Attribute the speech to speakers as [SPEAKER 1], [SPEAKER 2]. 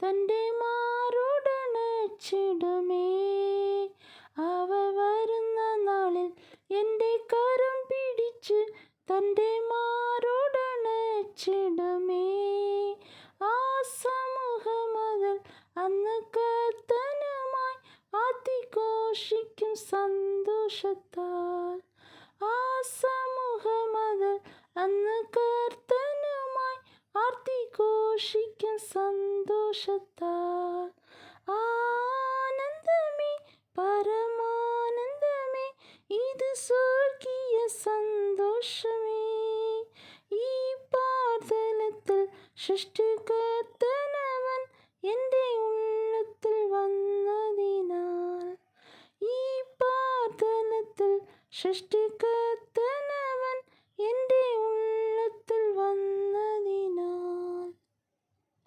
[SPEAKER 1] തൻ്റെ മാറോടണച്ചിടുമേ. അവൻ വരുന്ന നാളിൽ എൻ്റെ കരം പിടിച്ച് തൻ്റെ മാറോടണച്ചിടുമേ. ആ സമൂഹമതിൽ അന്ന് കർത്തനുമായി ആർത്തിഘോഷിക്കും സന്തോഷത്താൽ. ആ സമൂഹമതിൽ അന്ന് കർത്തനുമായി ആർത്തിഘോഷിക്കും സന്തോഷത്താൽ. ആനന്ദമേ, പരമാനന്ദമേ, ഇത് സ്വർഗീയ സന്തോഷമേ. ഈ പാർത്തലത്തിൽ സൃഷ്ടികർത്തനവൻ എൻ്റെ ഉള്ളത്തിൽ വന്നതിനാൽ. ഈ പാർത്തലത്തിൽ സൃഷ്ടിക